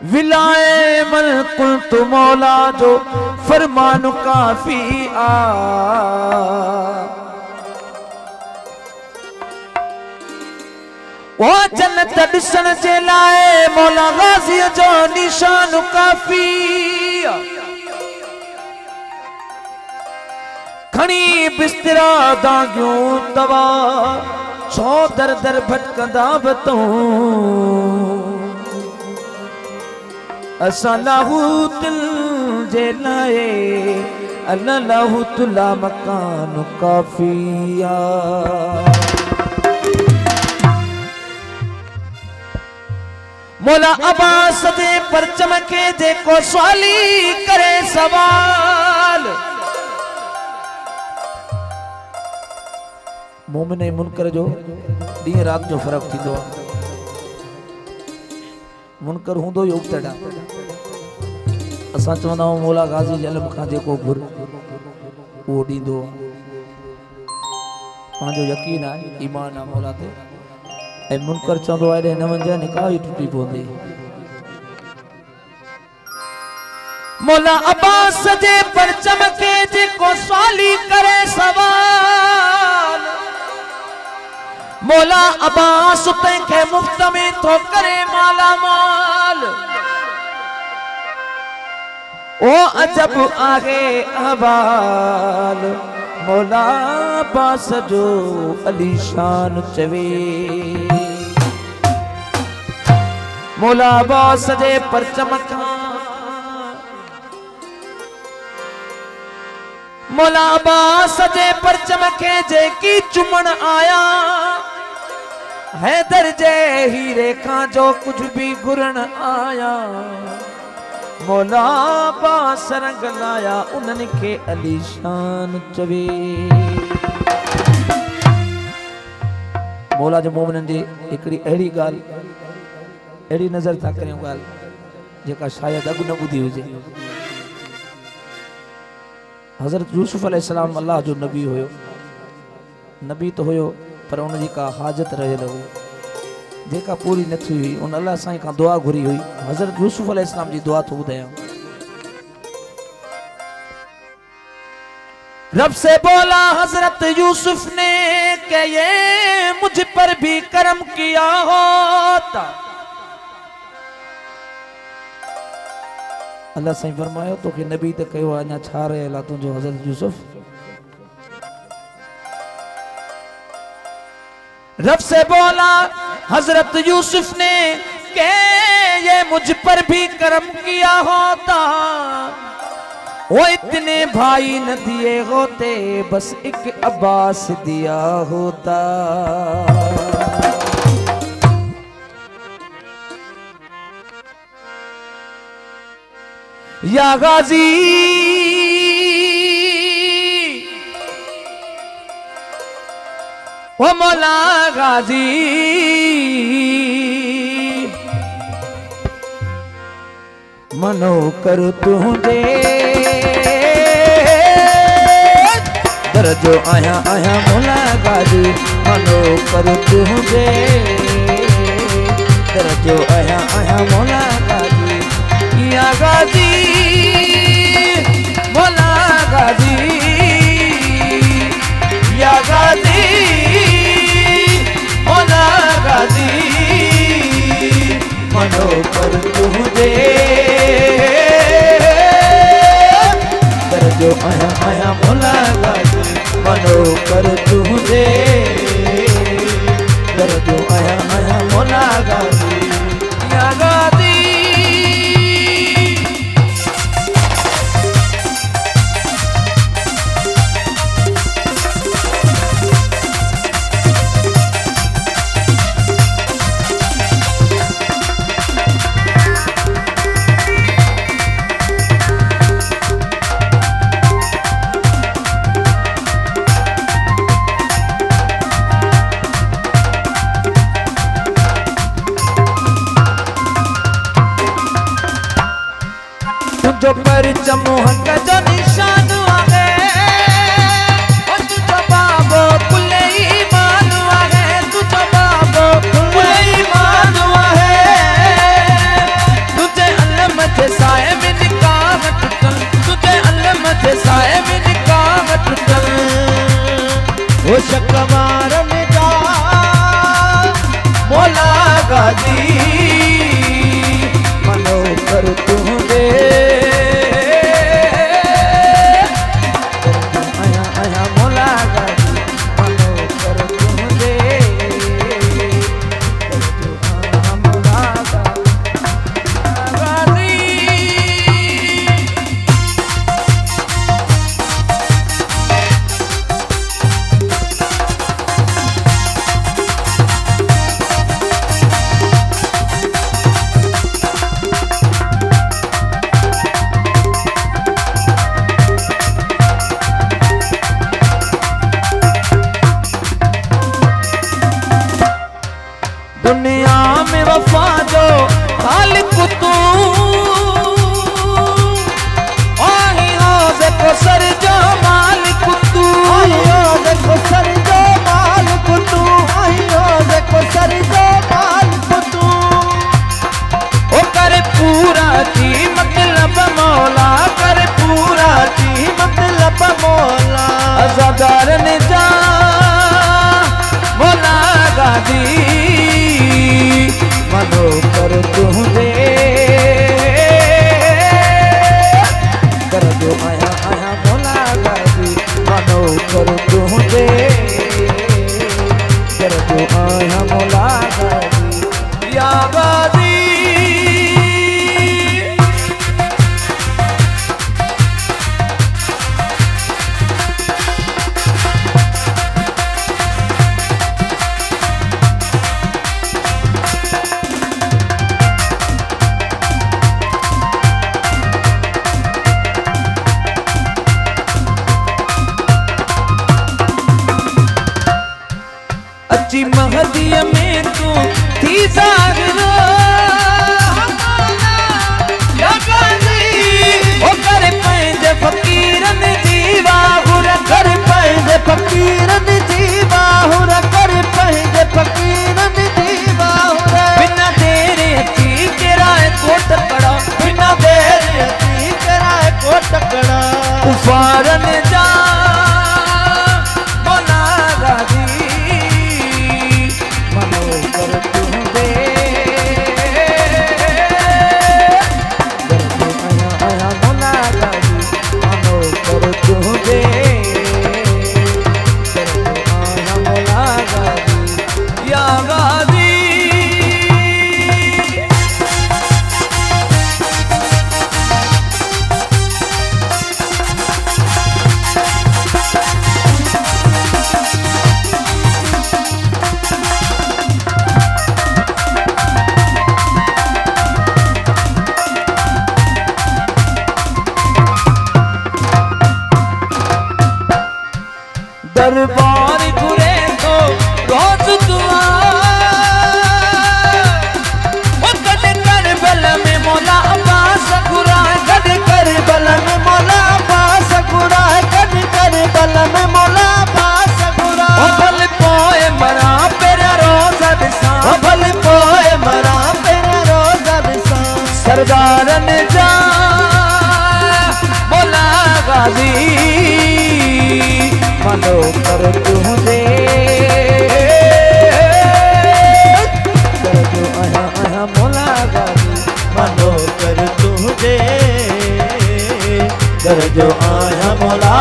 विलाए मल कुल तु मौला जो फरमान काफी आ। वो जन्नत ॾिसण जे लाए मौला गाज़ी जो निशान काफी आ। खणी बिस्तरा दागियूं तवा छो दर दर भटकंदा बतूं असां लाहू दिल जे लाए अल्लाह लाहू तुला मकान काफिया। मौला अब्बास दे परचम के जेको सवाली करे सवाल मोमिन ऐं मुनकर जो ॾींहुं रात जो फर्क थींदो आहे। मुनकर हूंदो ई उबतड़ा असां चवंदा आहियूं मौला गाज़ी जलम खां जेको घुर उहो ॾींदो आहे। पंहिंजो यकीन आहे ईमान आहे मौला ते। ऐं मुनकर चवंदो आहे हेॾे न वञे निकाह ई टुटी पवंदी। मौला अब्बास जे परचम के जेको सवाली करे सवाल मौला अब्बास तंहिंखे मुफ्त में थो करे माला माल। ओ अजब आहे अहवाल मौला अब्बास जो अलीशान चवे। मौला अब्बास जे परचम खां मौला अब्बास जे परचम के जेकी चुमण आया हैदर जे हीरे खां जो कुछ भी घुरण आया मौला अब्बास रंग लाया उन्हनि खे अलीशान चवे। मौला जे मोमिननि जी हिकिड़ी अहिड़ी ॻाल्हि अहिड़ी नज़र था करियूं ॻाल्हि जेका शायदि अॻु न ॿुधी हुजे। हज़रत यूसुफ अलैहिस्सलाम अल्लाह जो नबी हुयो। नबी तो हुयो पर उनजी का हाजत रहियल हुई जेका पूरी न थी हुई। उन अल्लाह साईं खां दुआ घुरी हुई। हज़रत यूसुफ अलैहिस्सलाम जी दुआ तो ॿुधायां। रब से बोला हज़रत यूसुफ ने कि ये मुझ पर भी करम किया होता। अल्लाह साईं फरमायो तो कि नबी ते कयो अञा छा रहियल आहे तुंहिंजो हज़रत यूसुफ। रब से बोला हज़रत यूसुफ ने कि ये मुझ पर भी करम किया होता वो इतने भाई न दिए होते बस एक अब्बास दिया होता। या गाजी ओ मौला गाजी मनो कर तुझे दर्जो आया आया मौला गाजी मनो कर तुझे दर्जो आया आया मौला गाजी। या गाजी मौला गाजी या गाजी मौला गाजी मनो कर तुझे दर्जो आया आया मौला गाजी मनो कर तुझे दर्जो आया आया मौला गाजी। या गाजी जो परचम हक जो निशान आहे तुझो बाबो कुले ईमान आहे तुझो बाबो कुले ईमान आहे तुझे गाजी मनो कर तुझे आया आया मोला गाजी मनो कर तुझे मोला गाजी। दुनिया में वफा जो खालिक तू आही हो देखो सर जो मालिक तू आई हो देखो सर जो मालिक तू आई हो देखो सर जो मालिक तू ओ कर पूरा जी मतलब मौला कर पूरा जी मतलब मौला अज़ादार ने जा मोला गाजी मनो कर तुझे कर दो आया आया मोला गाजी मनो कर तुझे कर दो आया मोला गाजी या गाजी। अच्छी महदिया में तू थी जागरो या गाजी ओ कर पैंजे फकीरन जीवा हुरा कर पैंजे फकीरन जीवा हुरा कर पैंजे फकीरन जीवा हुरा बिना तेरे अची किराए को टकड़ा बिना तेरे अची किराए को टकड़ा उफारन जा मोला गाजी मनो कर तुझे आया आया मोला गाजी मनो कर तुझे आया मोला गाजी या गाजी। दरबार घुरे तो रोज दुआ कद कर बल में मौला अब्बास खुरा कद कर बल में मौला अब्बास खुरा कद कर बल में मौला अब्बास खुरा भल पोए मरा पेरा रोजा दिसा भल पोए मरा पेरा रोजा दिसा सरदारन जा मोला गाजी मनो कर तुझे कर दो आया आया मोला गाजी मनो कर तुझे कर जो आया मौला